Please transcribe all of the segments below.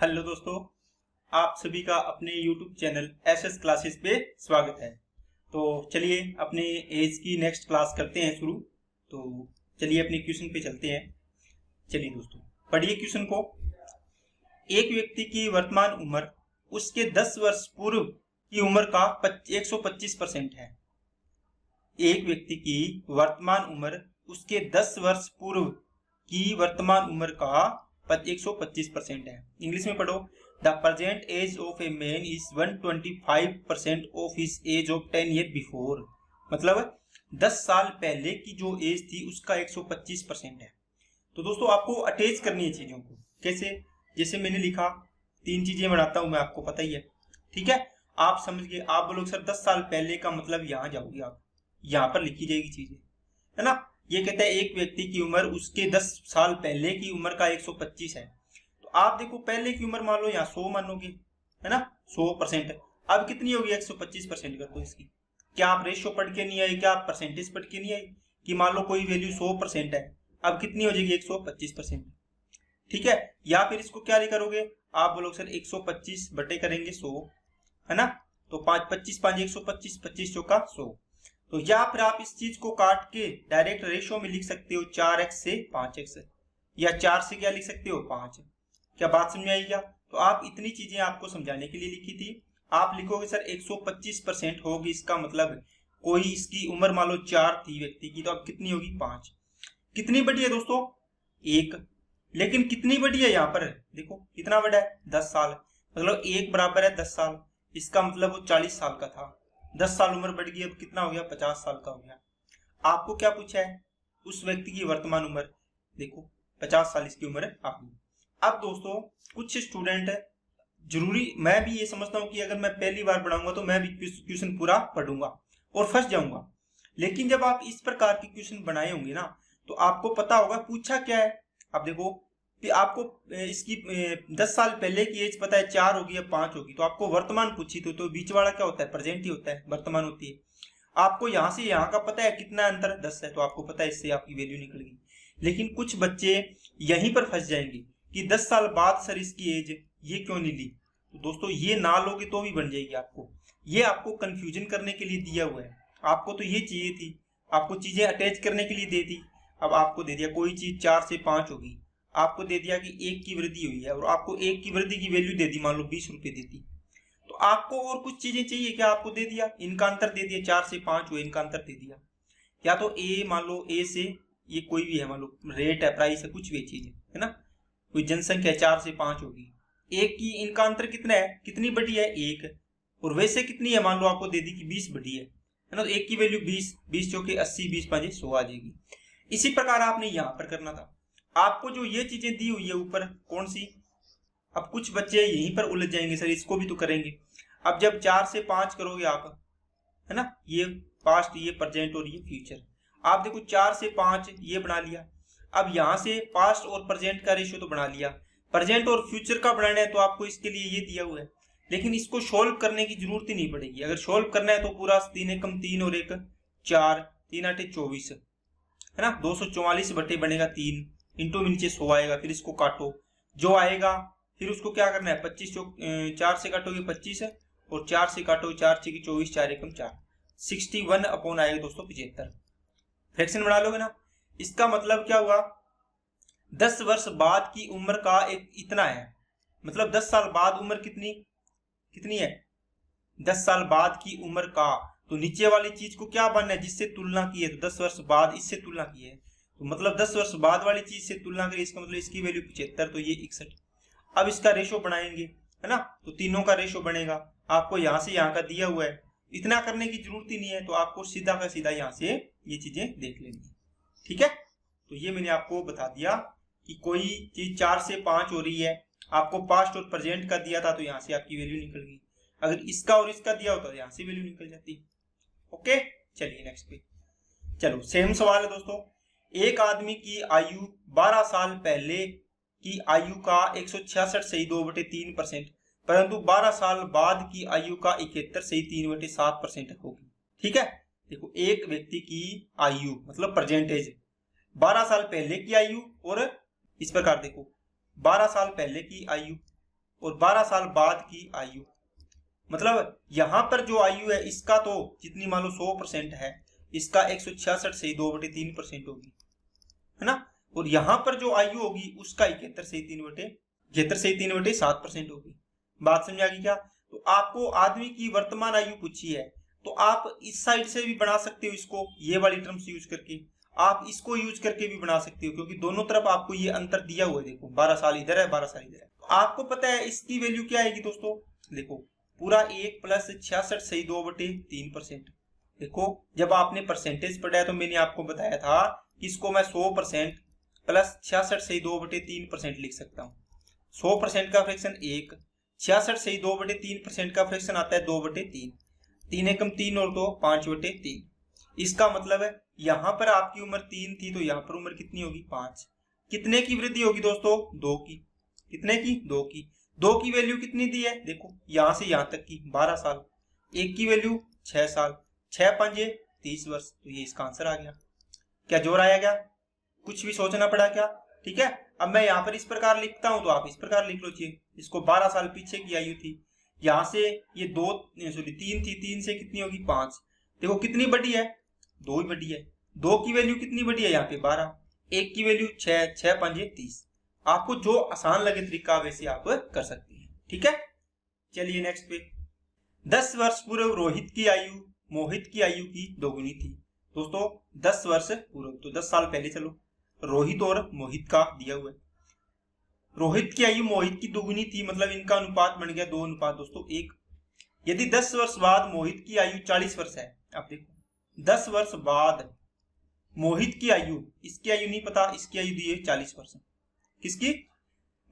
Hello दोस्तों, आप सभी का अपने YouTube चैनल एसएस क्लासेस पे स्वागत है। तो चलिए अपने एज की नेक्स्ट क्लास करते हैं शुरू। तो चलिए अपने क्वेश्चन पे चलते हैं। चलिए दोस्तों पढ़िए क्वेश्चन को। एक व्यक्ति की वर्तमान उम्र उसके 10 वर्ष पूर्व की उम्र का 125% है। एक व्यक्ति की वर्तमान उम्र उसके 10 वर्ष पूर्व की वर्तमान उम्र का 125% है। इंग्लिश में पढ़ो। The present age of a man is 125% of his age of 10 year before. मतलब 10 साल पहले की जो एज थी उसका 125% है। तो दोस्तों आपको अटैच करनी है चीजों को। कैसे? जैसे मैंने लिखा, 3 चीजें बनाता हूं मैं, आपको पता ही है। ठीक है, आप समझ गए। आप बोलोगे सर 10 साल पहले का मतलब यहाँ जाओगे आप, यहाँ पर लिखी जाएगी चीजें, है ना। ये कहता है एक व्यक्ति की उम्र उसके 10 साल पहले की उम्र का 125 है। तो आप देखो पहले की उम्र मान लो यहाँ 100 मानोगे, है ना, 100%। अब कितनी होगी? 125% कर दो इसकी। क्या आप रेशियो पढ़ के नहीं आए? क्या आप परसेंटेज पढ़ के नहीं आए कि मान लो कोई वैल्यू 100% है, अब कितनी हो जाएगी? 125%। ठीक है, या फिर इसको क्या करोगे आप? बोलोगे सर 125 बटे करेंगे 100, है ना। तो 5 25 5 125, 25 चौका 100। तो या फिर आप इस चीज को काट के डायरेक्ट रेशियो में लिख सकते हो 4x से 5x, या 4 से क्या लिख सकते हो 5। क्या बात समझ आई क्या? तो आप इतनी चीजें आपको समझाने के लिए लिखी थी। आप लिखोगे सर 125% होगी, इसका मतलब कोई इसकी उम्र मान लो 4 थी व्यक्ति की, तो अब कितनी होगी? 5। कितनी बड़ी है दोस्तों? 1। लेकिन कितनी बड़ी है यहाँ पर? देखो कितना बड़ा है? 10 साल। मतलब 1 बराबर है 10 साल, इसका मतलब वो 40 साल का था। 10 साल उम्र बढ़ गई, अब कितना हो गया? 50 साल का हो गया। आपको क्या पूछा है? उस व्यक्ति की वर्तमान उम्र। देखो 50 साल इसकी उम्र है आपकी। अब दोस्तों कुछ स्टूडेंट है, जरूरी मैं भी ये समझता हूँ कि अगर मैं पहली बार पढ़ाऊंगा तो मैं भी क्वेश्चन पूरा पढ़ूंगा और फंस जाऊंगा। लेकिन जब आप इस प्रकार के क्वेश्चन बनाए होंगे ना, तो आपको पता होगा पूछा क्या है। अब देखो आपको इसकी 10 साल पहले की एज पता है 4 होगी या 5 होगी, तो आपको वर्तमान पूछी तो बीच वाला क्या होता है? प्रेजेंट ही होता है, वर्तमान होती है। आपको यहाँ से यहाँ का पता है कितना अंतर? 10 है, तो आपको पता है इससे आपकी वैल्यू निकल गई। लेकिन कुछ बच्चे यहीं पर फंस जाएंगे कि 10 साल बाद सर इसकी एज ये क्यों नहीं ली। तो दोस्तों ये ना लोगे तो भी बन जाएगी आपको। ये आपको कंफ्यूजन करने के लिए दिया हुआ है। आपको तो ये चाहिए थी, आपको चीजें अटैच करने के लिए दे दी। अब आपको दे दिया कोई चीज 4 से 5 होगी, आपको दे दिया कि 1 की वृद्धि हुई है, और आपको 1 की वृद्धि की वैल्यू दे दी, मान लो 20 रुपए देती। तो आपको और कुछ चीजें चाहिए क्या? आपको दे दिया, इनका अंतर दे दिया, 4 से 5 हुए, इनका अंतर दे दिया। या तो ए, मान लो ए से ये कोई भी है, मान लो रेट है, प्राइस है, कुछ भी चीज है ना, कोई जनसंख्या 4 से 5 होगी। एक की इनका अंतर कितना है? कितनी बड़ी है? 1। और वैसे कितनी है? मान लो आपको दे दी कि 20 बड़ी है ना, तो 1 की वैल्यू 20, 20 चौके 80, 20 5 100 आ जाएगी। इसी प्रकार आपने यहाँ पर करना था। आपको जो ये चीजें दी हुई है ऊपर, कौन सी? अब कुछ बच्चे यहीं पर उलझ जाएंगे, सर इसको भी तो करेंगे। अब जब 4 से 5 करोगे आप, है ना, ये पास्ट, ये प्रेजेंट और ये फ्यूचर। आप देखो 4 से 5 ये बना लिया। अब यहां से पास्ट और प्रेजेंट का रेशियो तो बना लिया, प्रेजेंट और फ्यूचर का बनाना है तो आपको इसके लिए ये दिया हुआ है। लेकिन इसको सोल्व करने की जरूरत ही नहीं पड़ेगी। अगर सोल्व करना है तो पूरा 3 एकम 3 और 1 4, 3 8 24, है ना, 244 बटे बनेगा 3, इंटू में नीचे 100 आएगा, फिर इसको काटो जो आएगा, फिर उसको क्या करना है? 25 4 से काटोगे 25 है, और 4 से काटोगे 4 6 24, 4 एकम 4, 61 अपॉन आएगा दोस्तों 75। फ्रैक्शन बना लोगे ना। इसका मतलब क्या हुआ? 10 वर्ष बाद की उम्र का एक इतना है, मतलब 10 साल बाद उम्र कितनी है? 10 साल बाद की उम्र का, तो नीचे वाली चीज को क्या बनना है? जिससे तुलना की है, तो 10 वर्ष बाद इससे तुलना की है, तो मतलब 10 वर्ष बाद वाली चीज से तुलना करें, इसका मतलब इसकी वैल्यू 75, तो ये 61। अब इसका रेशो बनाएंगे, है ना, तो तीनों का रेशो बनेगा। आपको यहाँ से यहाँ का दिया हुआ है, इतना करने की जरूरत ही नहीं है, तो आपको सीधा का सीधा यहाँ से ये चीजें देख लेनी है। ठीक है, तो ये मैंने आपको बता दिया कि कोई चीज 4 से 5 हो रही है, आपको पास्ट और प्रेजेंट का दिया था तो यहाँ से आपकी वैल्यू निकल गई। अगर इसका और इसका दिया होता तो यहाँ से वैल्यू निकल जाती। ओके, चलिए नेक्स्ट पे चलो। सेम सवाल है दोस्तों। एक आदमी की आयु 12 साल पहले की आयु का 166 सही 2/3%, परंतु 12 साल बाद की आयु का 71 सही 3/7% होगी। ठीक है, देखो एक व्यक्ति की आयु मतलब परसेंटेज, 12 साल पहले की आयु, और इस प्रकार देखो 12 साल पहले की आयु और 12 साल बाद की आयु। मतलब यहाँ पर जो आयु है इसका तो जितनी मान लो 100% है, इसका 166 से 2/3% होगी, है ना। और यहाँ पर जो आयु होगी उसका 71 से 3/7% होगी। बात समझ आ गई क्या? तो आपको आदमी की वर्तमान आयु पूछी है, तो आप इस साइड से भी बना सकते हो इसको, ये वाली टर्म्स यूज करके, आप इसको यूज करके भी बना सकते हो, क्योंकि दोनों तरफ आपको ये अंतर दिया हुआ है। देखो 12 साल इधर है, 12 साल इधर है। तो आपको पता है इसकी वैल्यू क्या आएगी दोस्तों, देखो पूरा 1 + 66 से 2/3%। देखो जब आपने परसेंटेज पढ़ा है तो मैंने आपको बताया था कि इसको मैं 100% + 66 से 2/3% लिख सकता हूँ। 100% का फ्रैक्शन 1, 66 से 2/3% का फ्रैक्शन आता है 2/3, 3 एकम 3 और 2 5/3। इसका मतलब है यहाँ पर आपकी उम्र 3 थी, तो यहाँ पर उम्र कितनी होगी 5। कितने की वृद्धि होगी दोस्तों, 2 की। कितने की, 2 की। 2 की वैल्यू कितनी दी है, देखो यहाँ से यहाँ तक की 12 साल। 1 की वैल्यू 6 साल, 6 × 5 = 30 वर्ष। तो ये इसका आंसर आ गया। क्या जोर आया क्या, कुछ भी सोचना पड़ा क्या? ठीक है। अब मैं यहाँ पर इस प्रकार लिखता हूं तो आप इस प्रकार लिख लो। चाहिए इसको 12 साल पीछे की आयु थी, यहाँ से ये 3 थी, 3 से कितनी होगी 5। देखो कितनी बड़ी है, 2 ही बड़ी है। 2 की वैल्यू कितनी बड़ी है यहाँ पे 12, 1 की वैल्यू 6, 6 × 5 = 30। आपको जो आसान लगे तरीका वैसे आप कर सकते हैं। ठीक है, चलिए नेक्स्ट पे। 10 वर्ष पूर्व रोहित की आयु मोहित की आयु की दोगुनी थी। दोस्तों 10 वर्ष पूर्व, तो 10 साल पहले चलो, रोहित और मोहित का दिया हुआ है। रोहित की आयु मोहित की दोगुनी थी, मतलब इनका अनुपात बन गया 2 दोस्तों 1। यदि 10 वर्ष बाद मोहित की आयु 40 वर्ष है, आप देखो 10 वर्ष बाद मोहित की आयु, इसकी आयु नहीं पता, इसकी आयु दी है 40 वर्ष। किसकी,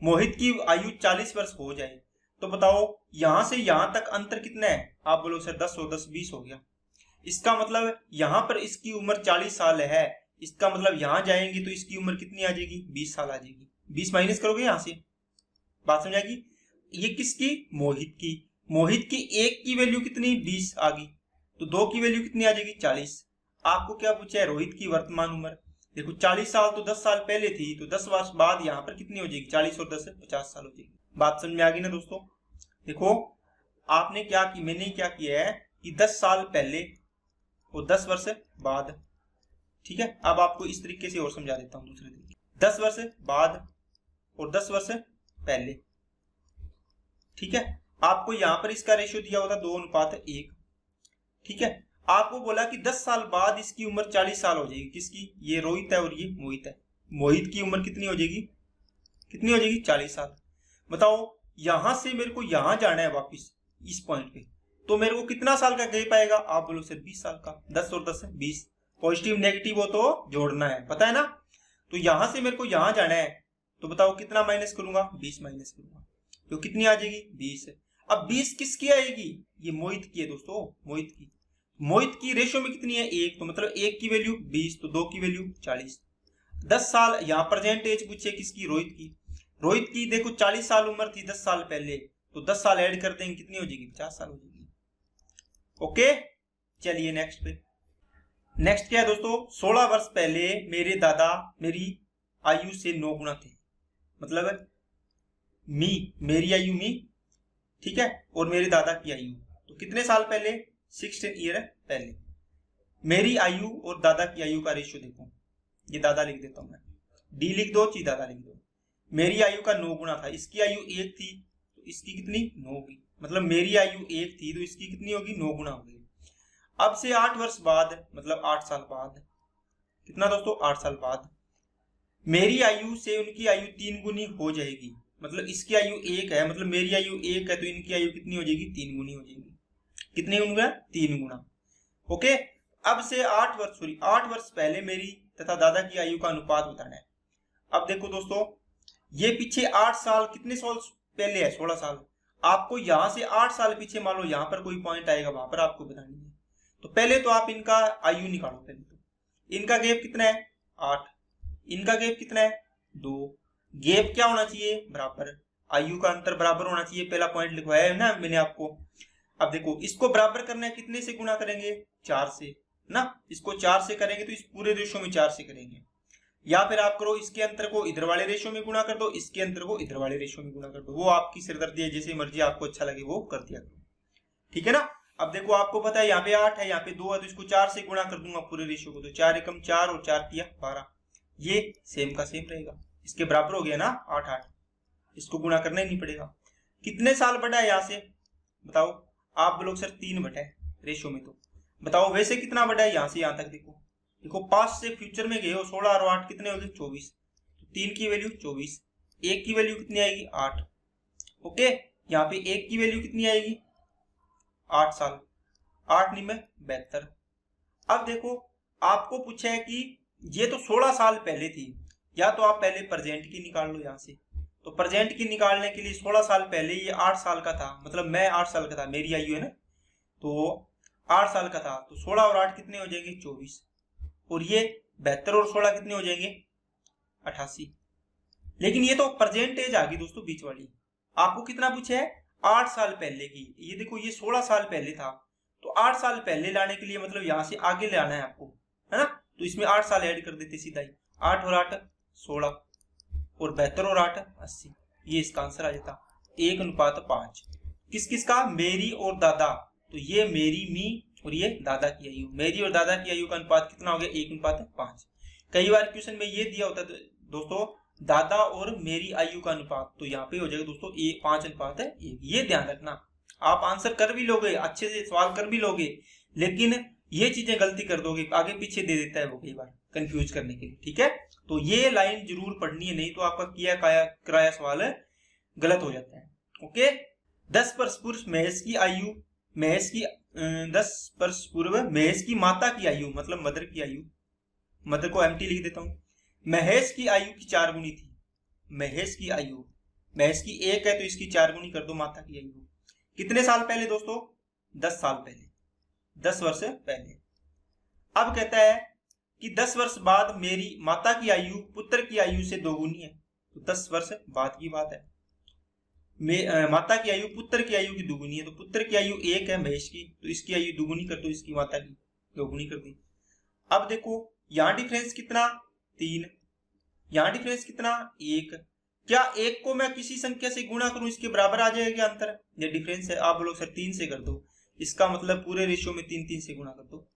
मोहित की आयु 40 वर्ष हो जाए तो बताओ यहां से यहां तक अंतर कितना है? आप बोलो सर 10 और 10 20 हो गया। इसका मतलब यहां पर इसकी उम्र 40 साल है, इसका मतलब यहां जाएंगे तो इसकी उम्र कितनी आ जाएगी, 20 साल आ जाएगी। 20 माइनस करोगे यहां से, बात समझाएगी। ये किसकी, मोहित की। मोहित की 1 की वैल्यू कितनी, 20 आ गई, तो 2 की वैल्यू कितनी आ जाएगी, 40। आपको क्या पूछा है, रोहित की वर्तमान उम्र। देखो 40 साल तो 10 साल पहले थी, तो 10 वर्ष बाद यहाँ पर कितनी हो जाएगी, 40 और 10 50 साल हो जाएगी। बात समझ में आ गई ना दोस्तों। देखो आपने क्या की, मैंने क्या किया है कि 10 साल पहले और 10 वर्ष बाद। ठीक है, अब आपको इस तरीके से और समझा देता हूं दूसरे तरीके। 10 वर्ष बाद और 10 वर्ष पहले। ठीक है, आपको यहां पर इसका रेशियो दिया होता 2:1। ठीक है, आपको बोला कि 10 साल बाद इसकी उम्र 40 साल हो जाएगी। किसकी, ये रोहित है और ये मोहित है। मोहित की उम्र कितनी हो जाएगी, कितनी हो जाएगी, 40 साल। बताओ यहां से मेरे को यहां जाना है वापिस इस पॉइंट पे, तो मेरे को कितना साल का गैप आएगा? आप बोलो सर 20 साल का। 10 और 10 20, पॉजिटिव नेगेटिव हो तो जोड़ना है, पता है ना। तो यहां से मेरे को यहां जाना है, तो बताओ कितना माइनस करूंगा, 20 माइनस करूंगा, तो कितनी आ जाएगी, 20। अब 20 किसकी आएगी, ये मोहित की है दोस्तों, मोहित की। मोहित की रेशियो में कितनी है, 1, तो मतलब 1 की वैल्यू 20, तो 2 की वैल्यू 40। 10 साल यहाँ परसेंटेज पूछे किसकी, रोहित की। रोहित की देखो 40 साल उम्र थी 10 साल पहले, तो 10 साल ऐड कर देंगे, कितनी हो जाएगी, 50 साल हो जाएगी। ओके, चलिए नेक्स्ट पे। नेक्स्ट क्या है दोस्तों, 16 वर्ष पहले मेरे दादा मेरी आयु से 9 गुना थे। मतलब मेरी आयु ठीक है, और मेरे दादा की आयु, तो कितने साल पहले, 16 ईयर पहले। मेरी आयु और दादा की आयु का रेशियो देखो, ये दादा लिख देता हूं मैं, डी लिख दो, ची दादा लिख दो। मेरी आयु का 9 गुना था, इसकी आयु 1 थी तो इसकी कितनी, 9 होगी। मतलब मेरी आयु 1 थी तो इसकी कितनी होगी, 9 गुना होगी। अब से 8 वर्ष बाद, मतलब 8 साल बाद, कितना दोस्तों, 8 साल बाद मेरी आयु से उनकी आयु 3 गुनी हो जाएगी। मतलब इसकी आयु 1 है, मतलब मेरी आयु 1 है, तो इनकी आयु कितनी हो जाएगी, 3 गुनी हो जाएगी। कितने गुना, 3 गुना। ओके, अब से 8 वर्ष पहले मेरी तथा दादा की आयु का अनुपात बताना है। अब देखो दोस्तों, ये पीछे 8 साल, कितने साल पहले है, 16 साल। आपको यहां से 8 साल पीछे, मान लो यहां पर कोई पॉइंट आएगा, वहां पर आपको बतानी है। तो पहले तो आप इनका आयु निकालो। पहले तो इनका गैप कितना है, 8, इनका गैप कितना है, 2। गैप क्या होना चाहिए, बराबर, आयु का अंतर बराबर होना चाहिए। पहला पॉइंट लिखवाया है ना मैंने आपको। अब देखो इसको बराबर करना है, कितने से गुना करेंगे, 4 से ना। इसको 4 से करेंगे तो इस पूरे रेशियो में 4 से करेंगे। या फिर आप करो इसके अंतर को इधर वाले रेशियो में गुणा कर दो, इसके अंतर को इधर वाले रेशियो में गुणा कर दो, वो आपकी सिरदर्दी है, जैसे मर्जी आपको अच्छा लगे वो कर दिया करो, ठीक है ना। अब देखो आपको पता है यहाँ पे 8 है, यहाँ पे 2 है, तो इसको 4 से गुणा कर दूंगा पूरे रेशियो को, तो 4 एकम 4 और 4 तिया 12, ये सेम का सेम रहेगा, इसके बराबर हो गया ना 8 8, इसको गुणा करना ही नहीं पड़ेगा। कितने साल बढ़ा है यहाँ से बताओ आप बोलोगे सर 3 बढ़ा है रेशियो में, तो बताओ वैसे कितना बढ़ा है यहाँ से यहाँ तक। देखो देखो 5 से फ्यूचर में गए हो, 16 और 8 कितने हो गए 24, तो 3 की वैल्यू 24, 1 की वैल्यू कितनी आएगी 8, ओके। यहाँ पे 1 की वैल्यू कितनी आएगी 8 साल, 8 नहीं में 72। अब देखो आपको पूछा है कि ये तो 16 साल पहले थी, या तो आप पहले प्रेजेंट की निकाल लो यहाँ से, तो प्रेजेंट की निकालने के लिए 16 साल पहले ये 8 साल का था, मतलब मैं 8 साल का था, मेरी आयु है ना, तो 8 साल का था, तो 16 और 8 कितने हो जाएंगे 24, और ये 72 और 16 कितने हो जाएंगे 88। लेकिन ये तो प्रेजेंट एज आ गई दोस्तों बीच वाली। आपको कितना पूछे है 8 साल पहले की, ये देखो ये 16 साल पहले था, तो 8 साल पहले लाने के लिए मतलब यहां से आगे ले आना है आपको, है ना, तो इसमें 8 साल ऐड कर देते सीधा ही, 8 और 8 16 और 72 और 8 80, ये इसका आंसर आ जाता 1:5। किस किस का, मेरी और दादा, तो ये मेरी मी और ये दादा की आयु, मेरी और दादा की आयु का अनुपात कितना हो गया 1:5। कई बार क्वेश्चन में ये दिया होता है दोस्तों दादा और मेरी आयु का अनुपात, तो यहाँ पे हो जाएगा दोस्तों 5:1, ये ध्यान रखना। आप आंसर कर भी लोगे, अच्छे से सवाल कर भी लोगे, लेकिन ये चीजें गलती कर दोगे, आगे पीछे दे देता है वो कई बार कंफ्यूज करने के लिए, ठीक है। तो ये लाइन जरूर पढ़नी है, नहीं तो आपका किया कराया सवाल गलत हो जाता है, ओके। 10 वर्ष पूर्व महेश की आयु, महेश की 10 वर्ष पूर्व महेश की माता की आयु, मतलब मदर की आयु, मदर को एम्प्टी लिख देता हूं, महेश की आयु की 4 गुनी थी। महेश की आयु, महेश की 1 है तो इसकी 4 गुनी कर दो माता की आयु। कितने साल पहले दोस्तों 10 साल पहले, 10 वर्ष पहले। अब कहता है कि 10 वर्ष बाद मेरी माता की आयु पुत्र की आयु से 2 गुनी है, तो 10 वर्ष बाद की बात है, माता की आयु पुत्र की आयु की 2 गुनी है, तो पुत्र की आयु 1 है महेश की, तो इसकी आयु 2 गुनी कर दो, इसकी माता की 2 गुनी कर दी। अब देखो यहां डिफरेंस कितना 3, यहां डिफरेंस कितना 1, क्या 1 को मैं किसी संख्या से गुणा करूं इसके बराबर आ जाएगा अंतर, ये डिफरेंस है। आप लोग सर 3 से कर दो, इसका मतलब पूरे रेशियो में 3 3 से गुणा कर दो,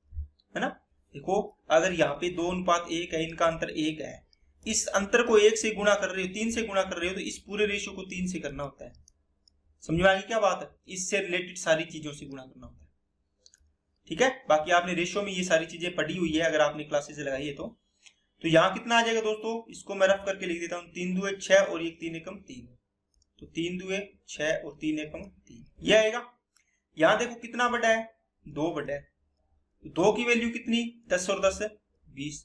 है ना। देखो अगर यहाँ पे 2:1 है, इनका अंतर 1 है, इस अंतर को 1 से गुणा कर रहे हो, 3 से गुणा कर रहे हो, तो इस पूरे रेशियो को 3 से करना होता है। समझ में आ गई क्या बात है, इससे रिलेटेड सारी चीजों से गुणा करना होता है, ठीक है। बाकी आपने रेशियो में ये सारी चीजें पढ़ी हुई है, अगर आपने क्लासेस लगाई है तो यहाँ कितना आ जाएगा दोस्तों, इसको मैं रफ करके लिख देता हूँ, 3 2 6 और 1 3 एकम 3, तो 3 2 6 और 3 एकम 3, ये आएगा। यहाँ देखो कितना बड़ा है 2 बड़ा है, 2 की वैल्यू कितनी 10 और 10 20।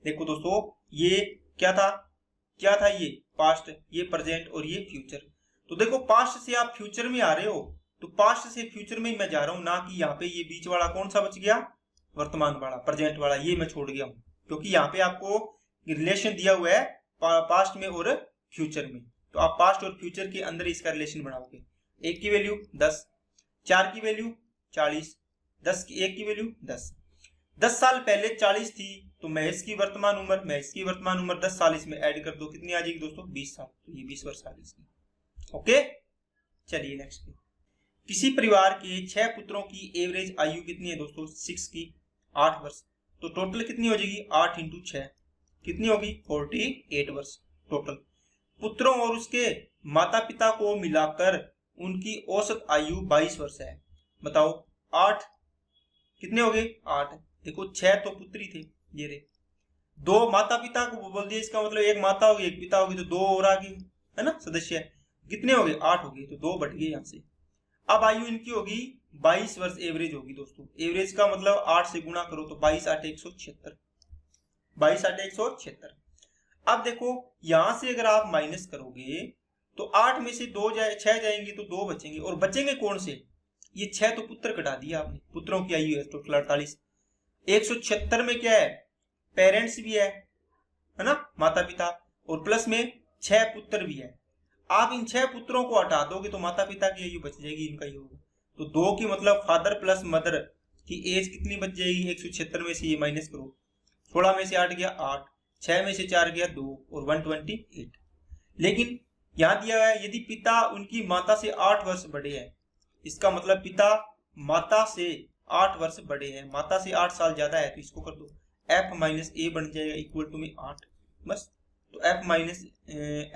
देखो दोस्तों ये क्या था ये पास्ट, ये प्रेजेंट और ये फ्यूचर। तो देखो पास्ट से आप फ्यूचर में आ रहे हो, तो पास्ट से फ्यूचर में मैं जा रहा हूं, ना कि यहाँ पे ये बीच वाला कौन सा बच गया वर्तमान वाला, प्रेजेंट वाला, ये मैं छोड़ गया हूं, क्योंकि यहाँ पे आपको रिलेशन दिया हुआ है पास्ट में और फ्यूचर में, तो आप पास्ट और फ्यूचर के अंदर इसका रिलेशन बनाओगे। 1 की वैल्यू 10, 4 की वैल्यू 40, 1 की वैल्यू 10। 10 साल पहले 40 थी, तो महेश की वर्तमान उम्र 10 साल इसमें ऐड कर दो, कितनी आ जाएगी दोस्तों 20 साल, तो ये 20 वर्ष आ गई इसकी, ओके। चलिए नेक्स्ट, किसी परिवार के 6 पुत्रों की एवरेज आयु कितनी है दोस्तों 6 की 8 वर्ष, तो टोटल कितनी हो जाएगी 8 × 6 कितनी होगी 48 वर्ष टोटल। पुत्रों और उसके माता पिता को मिलाकर उनकी औसत आयु 22 वर्ष है। बताओ 8 कितने हो गए 8, देखो 6 तो पुत्री थे, ये रे 2 माता पिता को बोल दिया, इसका मतलब एक माता होगी एक पिता होगी, तो 2 और आ गए, है ना सदस्य, कितने हो गए 8 हो गए, तो 2 बढ़ गए यहाँ से। अब आयु इनकी होगी 22 वर्ष एवरेज होगी दोस्तों, एवरेज का मतलब 8 से गुणा करो तो 22 8 176, 22 8 176। अब देखो यहां से अगर आप माइनस करोगे तो 8 में से 6 जाएंगे तो 2 बचेंगे, और बचेंगे कौन से, ये 6 तो पुत्र कटा दिया आपने, पुत्रों की आयु है टोटल 48। 176 में क्या है पेरेंट्स भी है ना माता पिता, और प्लस में 6 पुत्र भी है। आप इन 6 पुत्रों को हटा दोगे तो माता पिता की आयु बच जाएगी, इनका योग, तो 2 की मतलब फादर प्लस मदर की एज कितनी बच जाएगी 176 में से ये माइनस करो, 16 में से 8 गया 8, 6 में से 4 गया 2 और 128। लेकिन यहाँ दिया हुआ है यदि पिता उनकी माता से 8 वर्ष बड़े हैं, इसका मतलब पिता माता से 8 वर्ष बड़े हैं, माता से 8 साल ज्यादा है, तो इसको कर दो f माइनस ए बन जाएगा इक्वल टू में 8 बस। तो f minus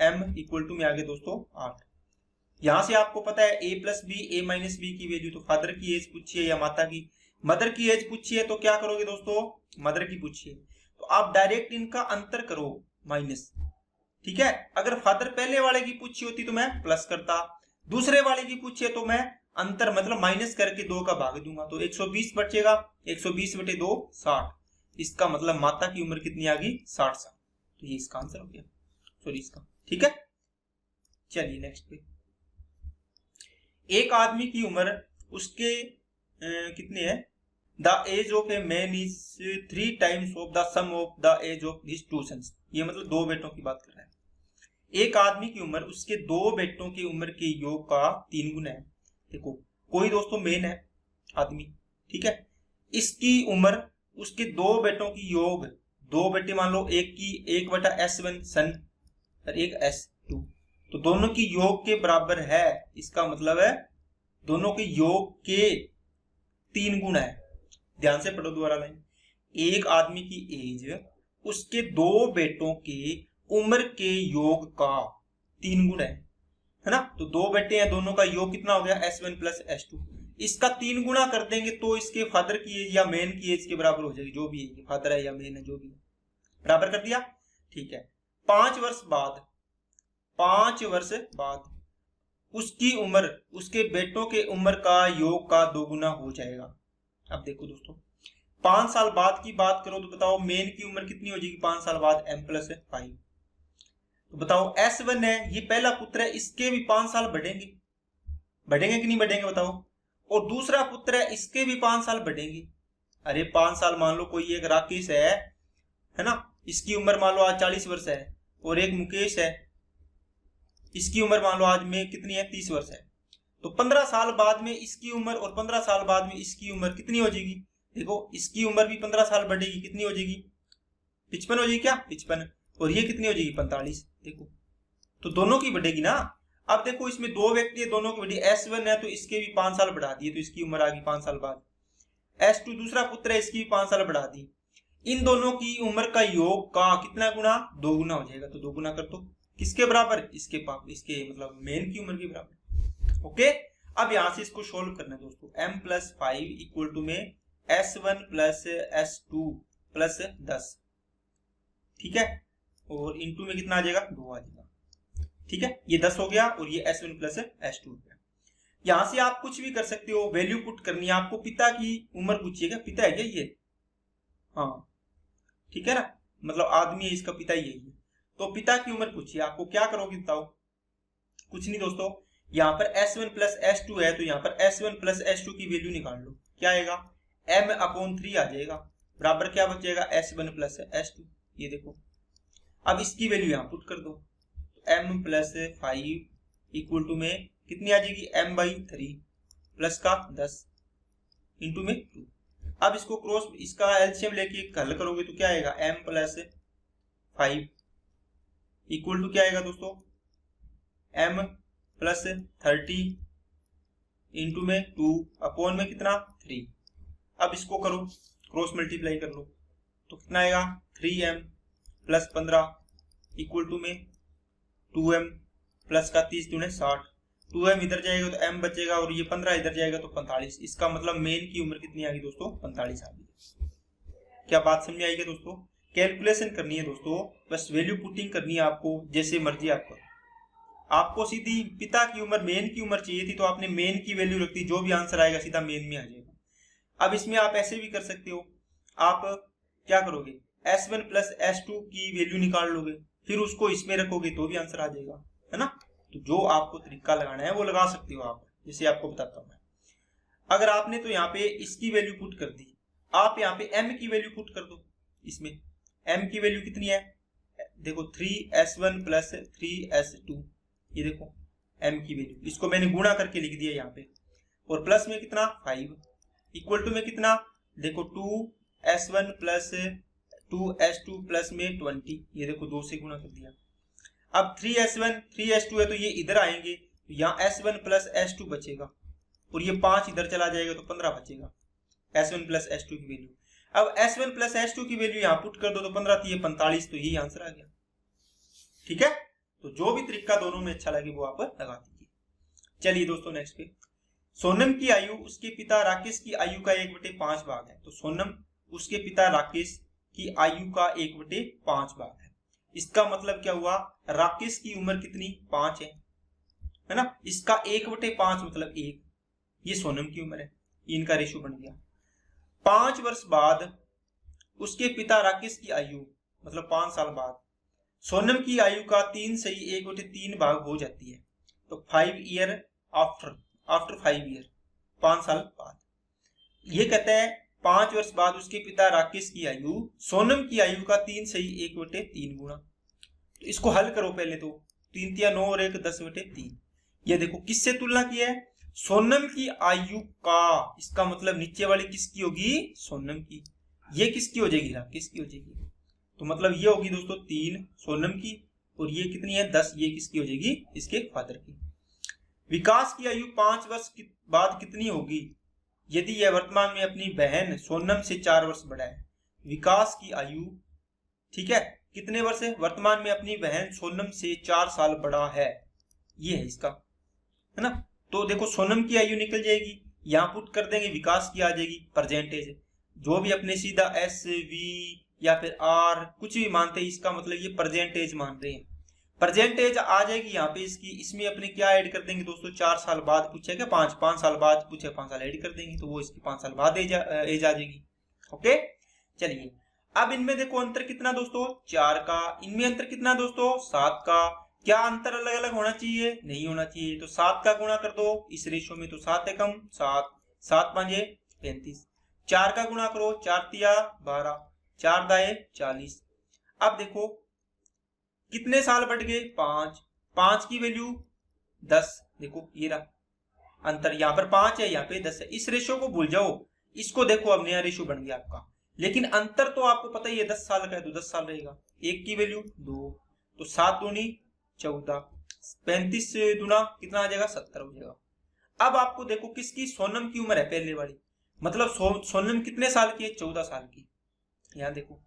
M equal to में आ गया दोस्तों 8। यहां से आपको पता है a plus B A minus B की वैल्यू, तो फादर की एज पूछिए या माता की, मदर की एज पूछिए तो क्या करोगे दोस्तों, मदर की पूछिए तो आप डायरेक्ट इनका अंतर करो माइनस, ठीक है। अगर फादर पहले वाले की पूछी होती तो मैं प्लस करता, दूसरे वाले की पूछिए तो मैं अंतर मतलब माइनस करके 2 का भाग दूंगा, तो 120 बचेगा, 120 बटे 2 60। इसका मतलब माता की उम्र कितनी आ गई 60 साल, तो ये इसका आंसर हो गया, सॉरी इसका, ठीक है। चलिए नेक्स्ट पे, एक आदमी की उम्र उसके कितने है, the age of a man is 3 times of the sum of the age of his 2 sons. ये मतलब 2 बेटों की बात कर रहा है। एक आदमी की उम्र उसके 2 बेटों की उम्र के योग का 3 गुना है। देखो कोई दोस्तों मेन है आदमी, ठीक है, इसकी उम्र उसके 2 बेटों की योग, 2 बेटे मान लो, एक की 1/S1 सन और एक S2, तो दोनों की योग के बराबर है, इसका मतलब है दोनों के योग के 3 गुना है। ध्यान से पढ़ो दोबारा लाइन, एक आदमी की एज उसके 2 बेटों के उम्र के योग का 3 गुना है ना। तो 2 बेटे हैं, दोनों का योग कितना हो गया S1 प्लस S2, इसका 3 गुना कर देंगे तो इसके फादर की एज या मेन की एज के बराबर हो जाएगी, जो भी है फादर है या मेन है जो भी है, बराबर कर दिया, ठीक है। 5 वर्ष बाद उसकी उम्र उसके बेटों के उम्र का योग का 2 गुना हो जाएगा। अब देखो दोस्तों 5 साल बाद की बात करो तो बताओ मेन की उम्र कितनी हो जाएगी 5 साल बाद, m प्लस 5। तो बताओ S1 है, ये पहला पुत्र है, इसके भी 5 साल बढ़ेंगे कि नहीं बढ़ेंगे बताओ, और दूसरा पुत्र है इसके भी 5 साल बढ़ेंगे। अरे 5 साल मान लो कोई एक राकेश है ना, इसकी उम्र मान लो आज 40 वर्ष है, और एक मुकेश है, इसकी उम्र मान लो आज में कितनी है 30 वर्ष है, तो 15 साल बाद में इसकी उम्र और 15 साल बाद में इसकी उम्र कितनी हो जाएगी, देखो इसकी उम्र भी 15 साल बढ़ेगी, कितनी हो जाएगी 55 हो जाएगी, क्या 55, और ये कितनी हो जाएगी 45। देखो तो दोनों की बढ़ेगी ना। अब देखो इसमें 2 व्यक्ति है, दोनों की बढ़ी, S1 है तो इसके भी 5 साल बढ़ा दिए तो इसकी उम्र आ गई 5 साल बाद, S2 दूसरा पुत्र है, इसकी भी 5 साल बढ़ा दी, इन दोनों की उम्र का योग का कितना गुना 2 गुना हो जाएगा, तो 2 गुना कर दो, किसके बराबर, इसके मतलब मेन की उम्र के बराबर। ओके, अब यहां से इसको सोल्व करना है दोस्तों, m प्लस 5 इक्वल टू में S1 प्लस S2 प्लस 10, ठीक है, और इंटू में कितना आ जाएगा 2 आ जाएगा, ठीक है, ये 10 हो गया और ये S1 प्लस S2 हो गया। यहां से आप कुछ भी कर सकते हो, वैल्यू पुट करनी है आपको, पिता की उम्र पूछिएगा, पिता है क्या ये, हाँ ठीक है ना, मतलब आदमी है इसका पिता ही है, तो पिता की उम्र पूछिए, आपको क्या करोगे बताओ, कुछ नहीं दोस्तों, यहाँ पर S1 प्लस S2 है तो यहाँ पर S1 प्लस S2 की वैल्यू निकाल लो, क्या आएगा m/3 आ जाएगा, बराबर क्या बचेगा S1 प्लस S2, ये देखो। अब इसकी वैल्यू यहाँ पुट कर दो, m प्लस 5 इक्वल टू में कितनी आ जाएगी m/3 प्लस का 10 इंटू में 2। अब इसको क्रॉस इसका एलसीएम लेके हल करोगे तो क्या आएगा m प्लस 5 इक्वल टू क्या आएगा दोस्तों m प्लस 30 इंटू में 2 अपॉन में कितना 3। अब इसको करो क्रॉस मल्टीप्लाई कर लो तो कितना आएगा 3m प्लस 15 इक्वल टू में 2m प्लस का 30 दूने 60, 2m इधर जाएगा तो m बचेगा और ये 15 इधर जाएगा तो 45। इसका मतलब मेन की उम्र कितनी आ गई दोस्तों 45 आ गई। क्या बात समझ आएगी दोस्तों, कैलकुलेशन करनी है दोस्तों, बस वैल्यू पुटिंग करनी है आपको, जैसे मर्जी आपको सीधी पिता की उम्र मेन की उम्र चाहिए थी तो आपने मेन की वैल्यू रख दी, जो भी आंसर आएगा सीधा मेन में आ जाएगा। अब इसमें आप ऐसे भी कर सकते हो, आप क्या करोगे S1 प्लस S2 की वैल्यू निकाल लोगे, फिर उसको इसमें रखोगे तो भी आंसर आ जाएगा, है ना। तो जो आपको तरीका लगाना है वो लगा सकते हो आप, जैसे आपको बताता हूं मैं। अगर आपने तो यहाँ पे इसकी वैल्यू पुट कर दी, आप यहाँ पे m की वैल्यू पुट कर दो, इसमें m की वैल्यू कितनी है देखो 3S1 प्लस 3S2, ये देखो m की वैल्यू, इसको मैंने गुणा करके लिख दिया यहाँ पे, और प्लस में कितना 5 इक्वल टू में कितना देखो 2S1 प्लस 2s2 प्लस में 20, ये देखो 2 से गुणा कर दिया। अब 3s1 3s2 है तो ये इधर आएंगे, यहाँ s1 प्लस s2 बचेगा और ये 5 इधर चला जाएगा तो 15 बचेगा s1 प्लस s2 की वैल्यू। अब s1 प्लस s2 की वैल्यू यहाँ पुट कर दो तो 15 थी 45, तो यही आंसर आ गया। ठीक है, तो जो भी तरीका दोनों में अच्छा लगे वो आप लगा दीजिए। चलिए दोस्तों नेक्स्ट पे, सोनम की आयु उसके पिता राकेश की आयु का 1/5 भाग है। तो सोनम उसके पिता राकेश की आयु का 1/5 भाग है। इसका मतलब क्या हुआ, राकेश की उम्र कितनी 5 है ना, इसका 1/5 मतलब 1, ये सोनम की उम्र है, इनका रेशियो बन गया। 5 वर्ष बाद उसके पिता राकेश की आयु मतलब 5 साल बाद सोनम की आयु का 3 से 1/3 भाग हो जाती है। तो 5 ईयर आफ्टर 5 ईयर, 5 साल बाद। ये कहते हैं 5 वर्ष बाद उसके पिता राकेश की आयु सोनम की आयु का 3 से 1/3 गुना। तो इसको हल करो पहले, तो 3 तिया 9 और 1 10/3। ये देखो किससे तुलना की है, सोनम की आयु का, इसका मतलब नीचे वाली किसकी होगी, सोनम की, ये किसकी हो जाएगी, राकेश की हो जाएगी। तो मतलब ये होगी दोस्तों 3 सोनम की और ये कितनी है 10, ये किसकी हो जाएगी, इसके फादर की। विकास की आयु 5 वर्ष बाद कितनी होगी यदि यह वर्तमान में अपनी बहन सोनम से 4 वर्ष बड़ा है। विकास की आयु, ठीक है, कितने वर्ष है, वर्तमान में अपनी बहन सोनम से 4 साल बड़ा है, ये है इसका, है ना। तो देखो सोनम की आयु निकल जाएगी, यहाँ पुट कर देंगे, विकास की आ जाएगी परसेंटेज, जो भी अपने सीधा एस वी या फिर आर कुछ भी मानते हैं, इसका मतलब ये परसेंटेज मान रहे हैं, परसेंटेज आ जाएगी यहाँ पे इसकी। इसमें अपने क्या ऐड कर देंगे दोस्तों, 4 साल बाद पूछे क्या, 5 साल बाद पूछे, 5 साल ऐड कर देंगे तो वो इसकी 5 साल बाद एज आ जाएगी। ओके, चलिए अब इनमें देखो अंतर कितना दोस्तों, 4 का, इनमें अंतर कितना दोस्तों, 7 का। क्या अंतर अलग अलग होना चाहिए, नहीं होना चाहिए, तो 7 का गुणा कर दो, इस रेशियो में तो 7 है कम, 7 7 5 35, 4 का गुणा करो, 4 तिया 12, 4 दाए 40। अब देखो कितने साल बढ़ गए, 5, 5 की वैल्यू 10, देखो ये रहा अंतर, यहाँ पर 5 है यहाँ पे 10 है, इस रेशियो को भूल जाओ, इसको देखो अब नया रेशियो बन गया आपका, लेकिन अंतर तो आपको पता ही है 10 साल का है तो 10 साल रहेगा। 1 की वैल्यू 2, तो 7 दूनी 14, 35 दुना कितना आ जाएगा 70 हो जाएगा। अब आपको देखो किसकी, सोनम की उम्र है पहले वाली, मतलब सोनम कितने साल की है, 14 साल की। यहाँ देखो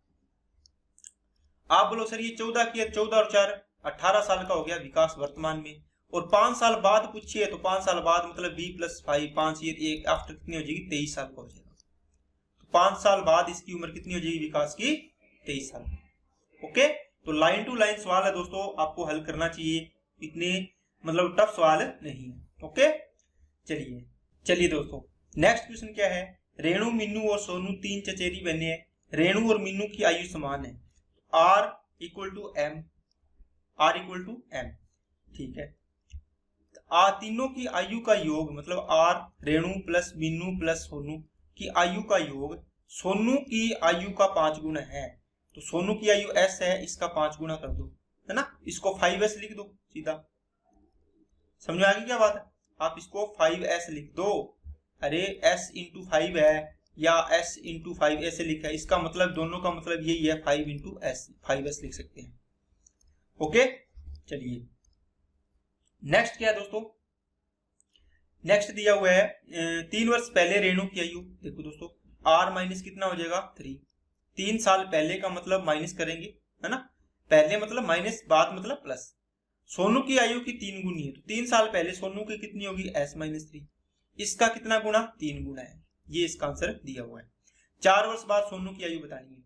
आप बोलो सर ये 14 की है, 14 और 4 18 साल का हो गया विकास वर्तमान में, और 5 साल बाद पूछिए तो 5 साल बाद मतलब 20+5 5 ये 1 आफ्टर कितनी हो जाएगी, 23 साल का हो जाएगा। तो 5 साल बाद इसकी उम्र कितनी हो जाएगी विकास की, 23 साल। ओके, तो लाइन टू लाइन सवाल है दोस्तों, आपको हल करना चाहिए, इतने मतलब टफ सवाल नहीं है। ओके, चलिए दोस्तों नेक्स्ट क्वेश्चन क्या है, रेणु मीनू और सोनू 3 चचेरी बहनें हैं, रेणु और मीनू की आयु समान है, R = M, R = M, ठीक है। तीनों की आयु का योग मतलब R Renu plus Meenu plus Sonu की आयु का योग सोनू की आयु का 5 गुना है। तो सोनू की आयु S है, इसका 5 गुना कर दो, है ना, इसको 5S लिख दो सीधा, समझ में आ गई क्या बात है, आप इसको 5S लिख दो, अरे S × 5 है या S × 5 ऐसे लिखा है, इसका मतलब दोनों का मतलब यही है, 5 × S 5S लिख सकते हैं। ओके, चलिए नेक्स्ट क्या है दोस्तों, नेक्स्ट दिया हुआ है 3 वर्ष पहले रेणु की आयु, देखो दोस्तों R माइनस कितना हो जाएगा 3, 3 साल पहले का मतलब माइनस करेंगे, है ना, पहले मतलब माइनस, बाद मतलब प्लस। सोनू की आयु की 3 गुनी है, तो 3 साल पहले सोनू की कितनी होगी S - 3, इसका कितना गुना, 3 गुना है, ये इसका आंसर दिया हुआ है। 4 वर्ष बाद सोनू की आयु बतानी है।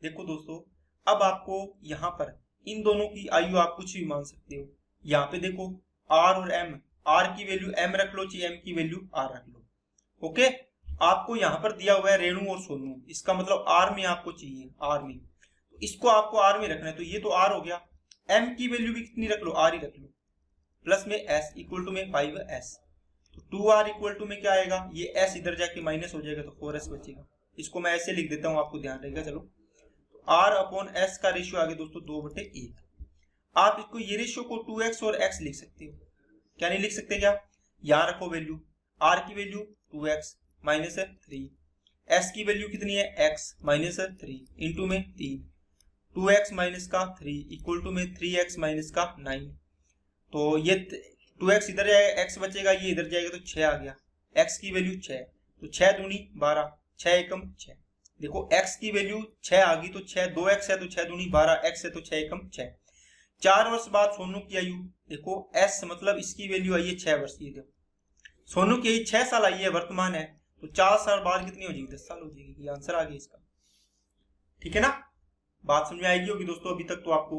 देखो दोस्तों अब आपको यहाँ पर इन दोनों की आयु आप कुछ भी मान सकते हो, यहाँ पे देखो R और M, R की वैल्यू M रख लो चाहे M की वैल्यू R रख लो। ओके, आपको यहाँ पर दिया हुआ है रेणु और सोनू, इसका मतलब R में आपको चाहिए, R में, तो इसको आपको R में रखना है, तो ये तो R हो गया, M की वैल्यू भी कितनी रख लो, R ही रख लो, प्लस में S = में 5S, तो 2R = में क्या आएगा, ये S इधर जाके माइनस हो जाएगा तो 4S बचेगा, इसको मैं ऐसे लिख देता हूँ आपको ध्यान रहेगा। चलो तो R/S का रेशियो आ गया दोस्तों 2/1, आप इसको ये रेशियो को 2x और x लिख सकते हो, क्या नहीं लिख सकते क्या, यहाँ रखो वैल्यू, R की वैल्यू 2x - 3, s की वैल्यू कितनी है x माइनस 3 इंटू में 3, 2x माइनस का 3 इक्वल टू में 3x माइनस का 9। तो ये 2x इधर जाएगा, x बचेगा, ये इधर जाएगा तो 6 आ गया। x की वैल्यू 6, तो 6 दूनी 12, 6 एकम 6। देखो x की वैल्यू 6 आ गई तो 6, 2x है तो 6 दूनी 12, x है तो 6 एकम 6। 4 वर्ष बाद सोनू की आयु, देखो s मतलब इसकी वैल्यू आई है 6 वर्ष की। देखो सोनू की आयु 6 साल आई है, वर्तमान है, तो 4 साल बाद कितनी हो जाएगी? 10 साल हो जाएगी। ये आंसर आ गया इसका। ठीक है ना, बात समझ में आएगी होगी दोस्तों अभी तक तो आपको।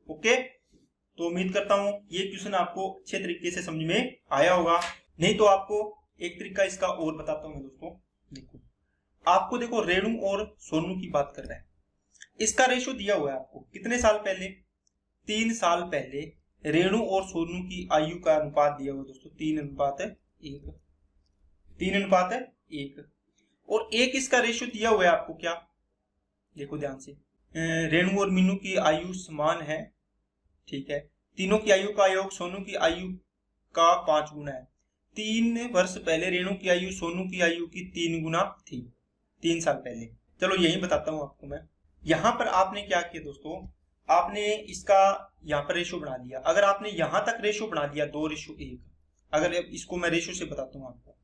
ओके, तो उम्मीद करता हूं ये क्वेश्चन आपको अच्छे तरीके से समझ में आया होगा। नहीं तो आपको एक तरीका इसका और बताता हूं मैं दोस्तों। देखो आपको, देखो रेणु और सोनू की बात कर रहा है, इसका रेशो दिया हुआ है आपको। कितने साल पहले? 3 साल पहले रेणु और सोनू की आयु का अनुपात दिया हुआ दोस्तों 3:1। 3:1 और एक इसका रेशो दिया हुआ है आपको क्या? देखो ध्यान से, रेणु और मीनू की आयु समान है, ठीक है। तीनों की आयु का योग सोनू की आयु का 5 गुना है। 3 वर्ष पहले रेणु की आयु सोनू की आयु की 3 गुना थी, 3 साल पहले। चलो यही बताता हूं आपको मैं। यहां पर आपने क्या किया दोस्तों, आपने इसका यहाँ पर रेशो बना लिया। अगर आपने यहां तक रेशो बना लिया 2:1, अगर इसको मैं रेशो से बताता हूँ आपको,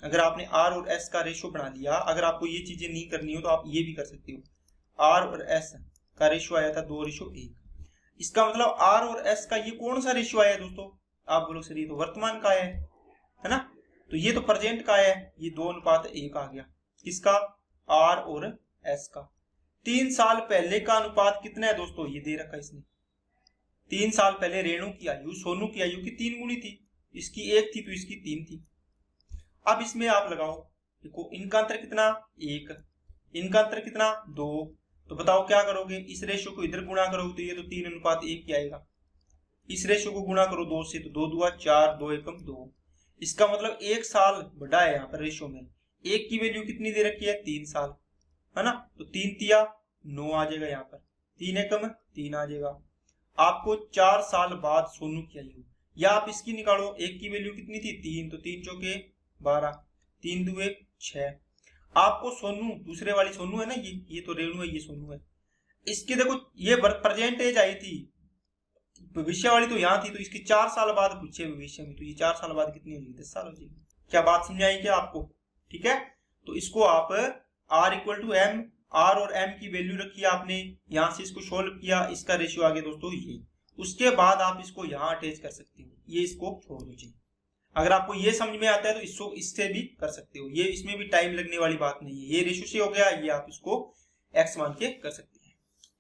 अगर आपने r और s का रेशो बना लिया, अगर आपको ये चीजें नहीं करनी हो तो आप ये भी कर सकते हो। r और s का रेशो आया था 2:1। इसका मतलब r और s का ये कौन सा रेशियो आया है दोस्तों? आप बोलो सर ये तो वर्तमान का है ना, तो ये तो प्रेजेंट का है, ये 2:1 आ गया। किसका? r और s का। 3 साल पहले का अनुपात कितना है दोस्तों? ये दे रखा इसने। 3 साल पहले रेणु की आयु सोनू की आयु की 3 गुनी थी, इसकी 1 थी तो इसकी 3 थी। अब इसमें आप लगाओ, देखो इनका अंतर कितना? 1, इनका अंतर कितना? 2। तो बताओ क्या करोगे? इस रेशो को इधर गुणा करोगे तो ये तो 3:1 ही आएगा। इस रेशो को गुणा करो 2 से तो 2 दूआ 4, 2 एकम 2। इसका मतलब 1 साल बढ़ा है यहाँ पर रेशो में। 1 की वैल्यू कितनी दे रखी है? 3 साल, है ना। तो 3 तिया 9 आ जाएगा यहाँ पर, 3 एकम 3 आ जाएगा। आपको 4 साल बाद सोनू की आयु, या आप इसकी निकालो, 1 की वैल्यू कितनी थी? 3, तो 3 चौके 12, 3 दुए 6। आपको सोनू, दूसरे वाली सोनू है ना, ये तो रेणु है, ये सोनू है। इसकी देखो ये प्रेजेंट एज आई थी, भविष्य वाली तो यहाँ थी, तो इसकी 4 साल बाद पूछे भविष्य में, तो ये 4 साल बाद कितनी हो जाएगी? 10 साल हो जाएगी। क्या बात समझ आई क्या आपको? ठीक है, तो इसको आप r equal to m, r और m की वैल्यू रखी आपने, यहाँ से इसको सोल्व किया, इसका रेशियो आ गया दोस्तों ये। उसके बाद आप इसको यहाँ अटैच कर सकते हो, ये इसको छोड़ दीजिए। अगर आपको ये समझ में आता है तो इसको इससे भी कर सकते हो, ये इसमें भी टाइम लगने वाली बात नहीं है। ये रेशियो से हो गया, ये आप इसको x मान के कर सकते हैं।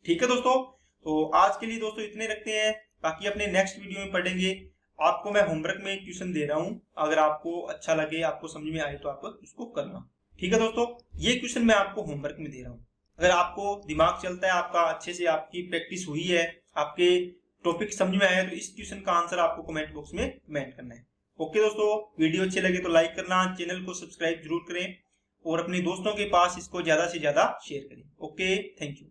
ठीक है दोस्तों, तो आज के लिए दोस्तों इतने रखते हैं, बाकी अपने नेक्स्ट वीडियो में पढ़ेंगे। आपको मैं होमवर्क में एक क्वेश्चन दे रहा हूं, अगर आपको अच्छा लगे, आपको समझ में आए तो आप उसको करना। ठीक है दोस्तों, ये क्वेश्चन मैं आपको होमवर्क में दे रहा हूँ। अगर आपको दिमाग चलता है, आपका अच्छे से आपकी प्रैक्टिस हुई है, आपके टॉपिक समझ में आया, तो इस क्वेश्चन का आंसर आपको कमेंट बॉक्स में कमेंट करना है। ओके दोस्तों, वीडियो अच्छे लगे तो लाइक करना, चैनल को सब्सक्राइब जरूर करें और अपने दोस्तों के पास इसको ज्यादा से ज्यादा शेयर करें। Okay, thank you.